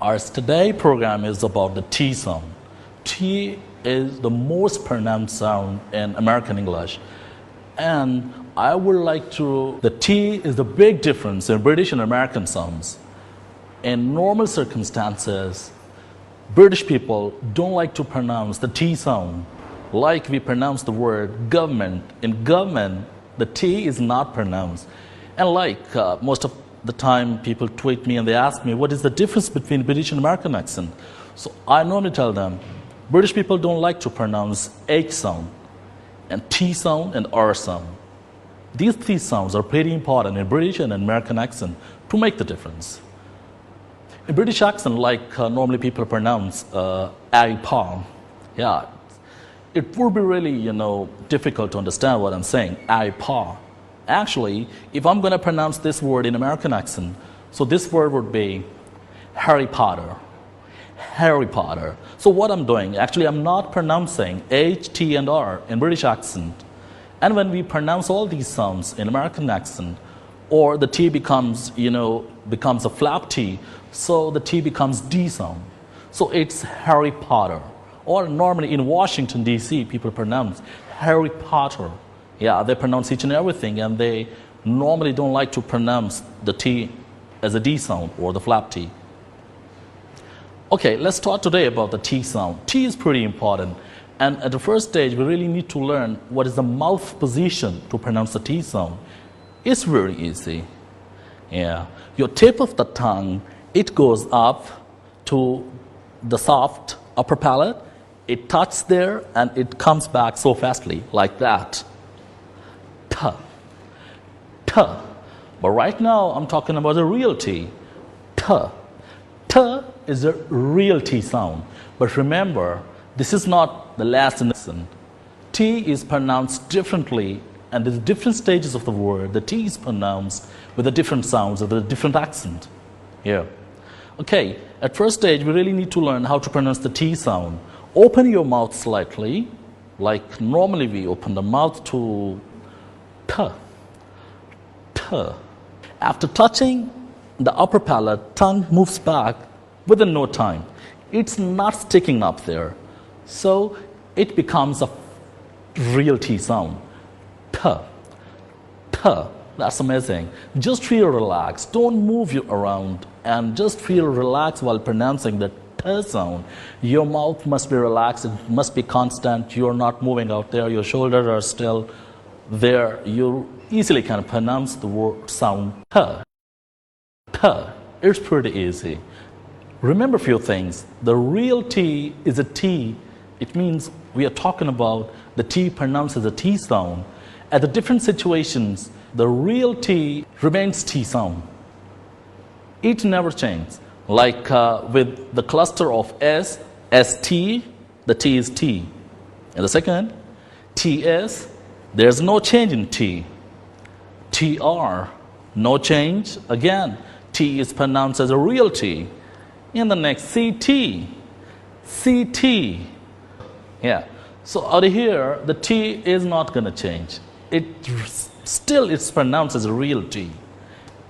Our today program is about the T sound. T is the most pronounced sound in American English. And I would like to, the T is the big difference in British and American sounds. In normal circumstances, British people don't like to pronounce the T sound like we pronounce the word government. In government, the T is not pronounced. And most of the time people tweet me and they ask me, what is the difference between British and American accent? So I normally tell them, British people don't like to pronounce H sound, and T sound and R sound. These three sounds are pretty important in British and American accent to make the difference. In British accent, normally people pronounce iPod. Yeah, it would be really, difficult to understand what I'm saying, iPod. Actually, if I'm going to pronounce this word in American accent, so this word would be Harry Potter. Harry Potter. So what I'm doing, actually I'm not pronouncing H, T, and R in British accent. And when we pronounce all these sounds in American accent, or the T becomes a flap T, so the T becomes D sound. So it's Harry Potter. Or normally in Washington, D.C., people pronounce Harry Potter. Yeah, they pronounce each and everything, and they normally don't like to pronounce the T as a D sound or the flap T. Okay, let's talk today about the T sound. T is pretty important. And at the first stage, we really need to learn what is the mouth position to pronounce the T sound. It's very easy. Yeah, your tip of the tongue, it goes up to the soft upper palate. It touches there and it comes back so fastly, like that. T. T. But right now, I'm talking about the real T. T. T is a real T sound. But remember, this is not the last instant. T is pronounced differently, and there's different stages of the word. The T is pronounced with the different sounds, with a different accent. Yeah. Okay, at first stage, we really need to learn how to pronounce the T sound. Open your mouth slightly, like normally we open the mouth to T. T. After touching the upper palate, tongue moves back within no time. It's not sticking up there. So it becomes a real T sound. T. T. That's amazing. Just feel relaxed. Don't move you around, and just feel relaxed while pronouncing the T sound. Your mouth must be relaxed. It must be constant. You're not moving out there. Your shoulders are still there. You easily can pronounce the word sound T. T. It's pretty easy. Remember a few things. The real T is a T. It means we are talking about the T pronounced as a T sound. At the different situations, the real T remains T sound. It never changes. With the cluster of S, ST, the T is T. And the second, TS, there's no change in T. TR, no change. Again, T is pronounced as a real T. In the next, CT, CT. Yeah. So out of here, the T is not going to change. It's pronounced as a real T.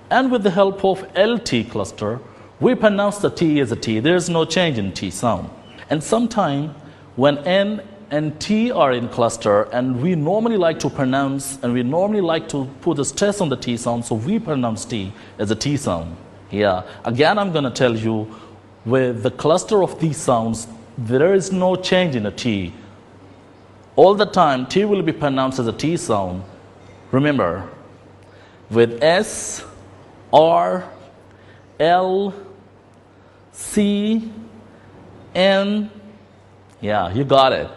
And with the help of LT cluster, we pronounce the T as a T. There's no change in T sound. And sometimes when N and T are in cluster, and we normally like to pronounce, and we normally like to put the stress on the T sound, so we pronounce T as a T sound. Yeah. Again, I'm going to tell you, with the cluster of these sounds, there is no change in a T. All the time, T will be pronounced as a T sound. Remember, with S, R, L, C, N, yeah, you got it.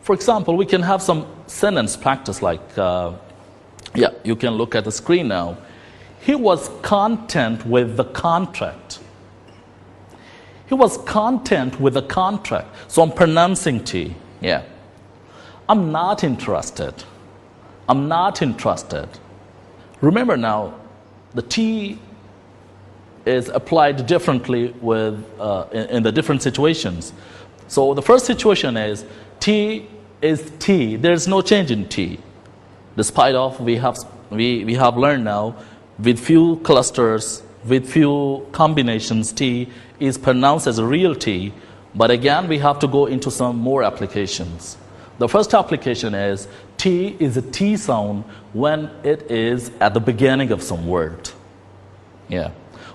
For example, we can have some sentence practice you can look at the screen now. He was content with the contract. He was content with the contract. So I'm pronouncing T. Yeah. I'm not interested. I'm not interested. Remember now, the T is applied differently in the different situations. So the first situation is T is T. There's no change in T. Despite of we have learned now with few clusters with few combinations, T is pronounced as a real T, but again, we have to go into some more applications. The first application is T is a T sound when it is at the beginning of some word. Yeah.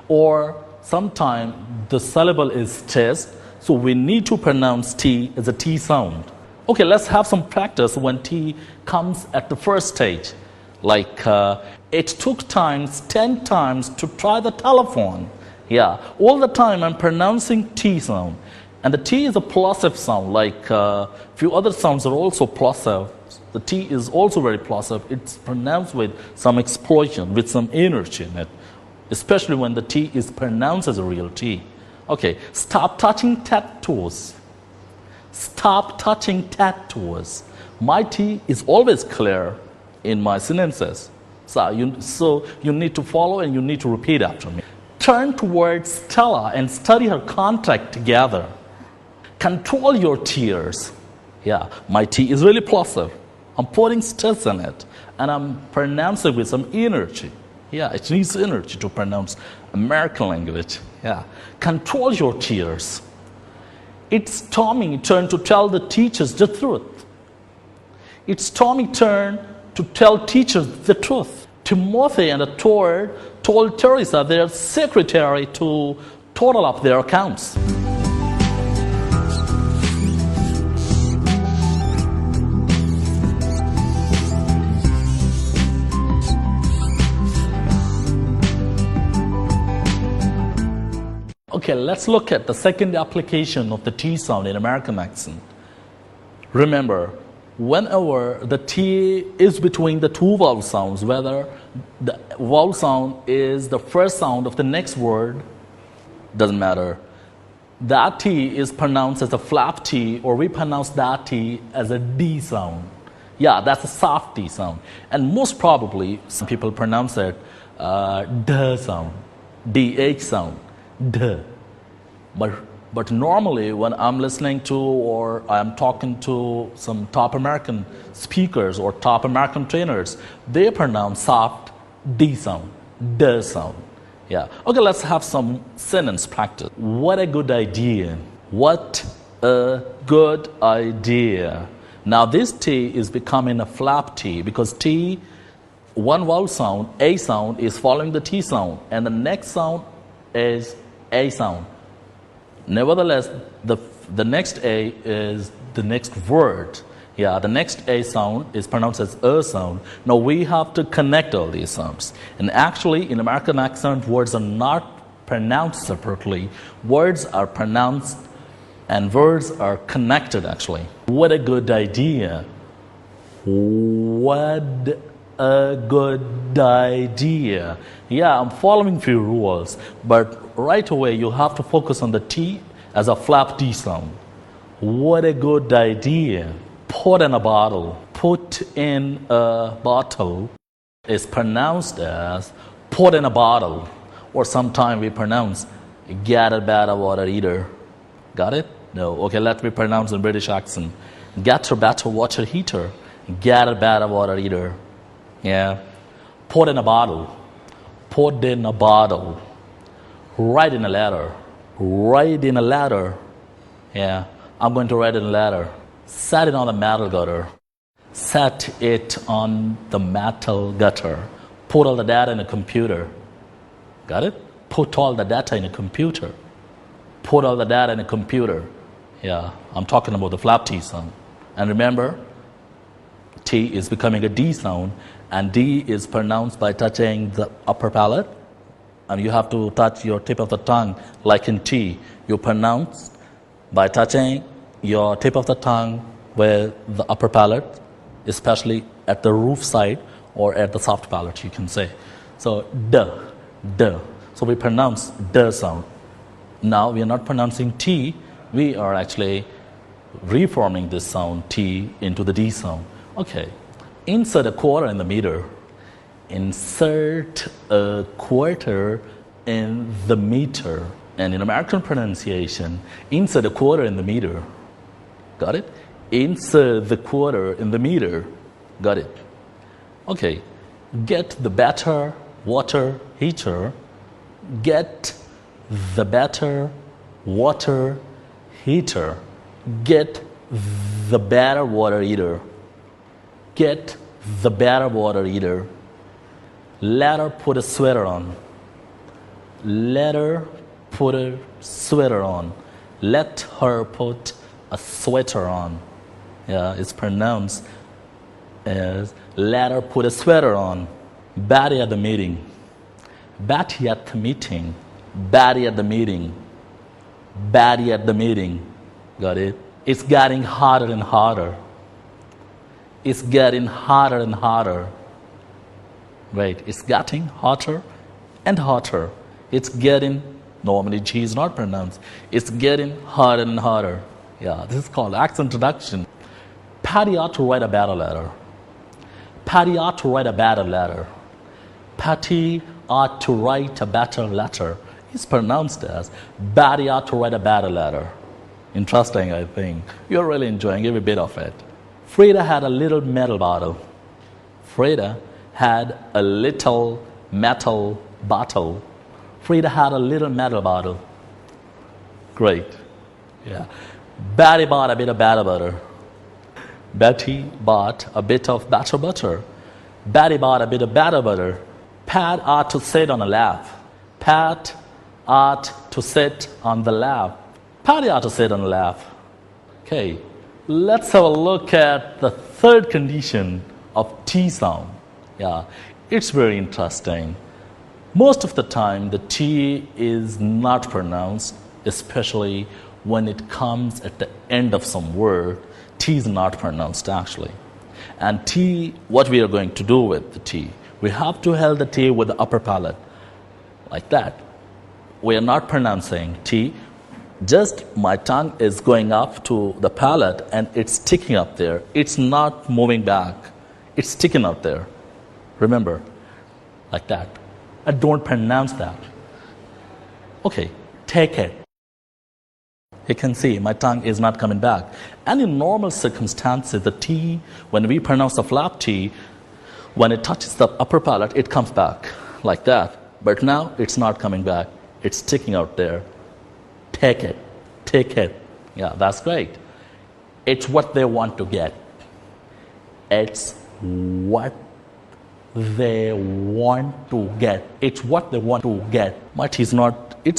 Or sometimes the syllable is tis, so we need to pronounce T as a T sound. Okay, let's have some practice when T comes at the first stage. Like, it took 10 times to try the telephone. Yeah, all the time I'm pronouncing T sound. And the T is a plosive sound, like few other sounds are also plosive. The T is also very plosive. It's pronounced with some explosion, with some energy in it, especially when the T is pronounced as a real T. Okay, stop touching tattoos. Stop touching tattoos. My T is always clear in my sentences. So you need to follow and you need to repeat after me. Turn towards Stella and study her contract together. Control your tears. Yeah, my T is really plosive. I'm putting stress in it and I'm pronouncing with some energy. Yeah, it needs energy to pronounce American language. Yeah, control your tears. It's Tommy's turn to tell the teachers the truth. It's Tommy's turn to tell teachers the truth. Timothy and the told Teresa, their secretary, to total up their accounts. Okay, let's look at the second application of the T sound in American accent. Remember, whenever the T is between the two vowel sounds, whether the vowel sound is the first sound of the next word, doesn't matter. That T is pronounced as a flap T, or we pronounce that T as a D sound. Yeah, that's a soft T sound. And most probably, some people pronounce it D sound, DH sound, D. But normally when I'm listening to or I'm talking to some top American speakers or top American trainers, they pronounce soft D sound, D sound. Yeah. Okay, let's have some sentence practice. What a good idea. What a good idea. Now this T is becoming a flap T because T, one vowel sound, A sound, is following the T sound and the next sound is A sound. Nevertheless, the next A is the next word. Yeah, the next A sound is pronounced as a sound. Now we have to connect all these sounds. And actually, in American accent, words are not pronounced separately. Words are pronounced and words are connected, actually. What a good idea. What a good idea. Yeah, I'm following few rules, but right away you have to focus on the T as a flap T sound. What a good idea. Put in a bottle. Put in a bottle is pronounced as put in a bottle, or sometimes we pronounce get a better water heater. Got it? No. Okay, let me pronounce in British accent. Get a better water heater. Get a better water heater. Yeah. Put in a bottle. Put in a bottle. Write in a letter. Write in a letter. Yeah. I'm going to write in a letter. Set it on the metal gutter. Set it on the metal gutter. Put all the data in a computer. Got it? Put all the data in a computer. Put all the data in a computer. Yeah. I'm talking about the flap T sound. And remember, T is becoming a D sound, and D is pronounced by touching the upper palate, and you have to touch your tip of the tongue like in T. You pronounce by touching your tip of the tongue with the upper palate, especially at the roof side or at the soft palate, you can say. So, D, D. So we pronounce D sound. Now we are not pronouncing T, we are actually reforming this sound T into the D sound. Okay, insert a quarter in the meter. Insert a quarter in the meter. And in American pronunciation, insert a quarter in the meter. Got it? Insert the quarter in the meter. Got it? Okay, get the better water heater. Get the better water heater. Get the better water heater. Get the better water heater. Let her put a sweater on. Let her put a sweater on. Let her put a sweater on. Yeah, it's pronounced as let her put a sweater on. Betty at the meeting. Betty at the meeting. Betty at the meeting. Betty at the meeting. Got it? It's getting hotter and hotter. It's getting hotter and hotter. Right? It's getting hotter and hotter. It's getting, normally G is not pronounced. It's getting hotter and hotter. Yeah, this is called accent introduction. Patty ought to write a better letter. Patty ought to write a better letter. Patty ought to write a better letter. It's pronounced as Patty ought to write a better letter. Interesting, I think. You're really enjoying every bit of it. Frida had a little metal bottle. Frida had a little metal bottle. Frida had a little metal bottle. Great. Yeah. Betty bought a bit of batter butter. Betty bought a bit of batter butter. Betty bought a bit of batter butter. Pat ought to sit on a lap. Pat ought to sit on the lap. Patty ought to sit on the lap. Okay. Let's have a look at the third condition of T sound. Yeah, it's very interesting. Most of the time, the T is not pronounced, especially when it comes at the end of some word. T is not pronounced actually. And T, what we are going to do with the T, we have to hold the T with the upper palate, like that. We are not pronouncing T. Just my tongue is going up to the palate and it's sticking up there. It's not moving back. It's sticking up there. Remember, like that. I don't pronounce that. Okay, take it. You can see my tongue is not coming back. And in normal circumstances, the T, when we pronounce the flap T, when it touches the upper palate, it comes back like that. But now it's not coming back. It's sticking out there. Take it. Take it. Yeah, that's great. It's what they want to get. It's what they want to get. It's what they want to get. But it's not, it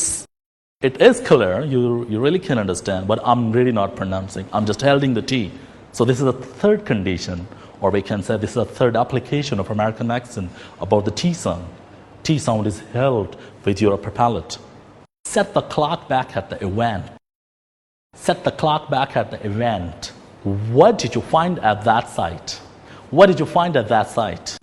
is clear, you really can understand, but I'm really not pronouncing. I'm just holding the T. So this is a third condition, or we can say this is a third application of American accent about the T sound. T sound is held with your upper palate. Set the clock back at the event. Set the clock back at the event. What did you find at that site? What did you find at that site?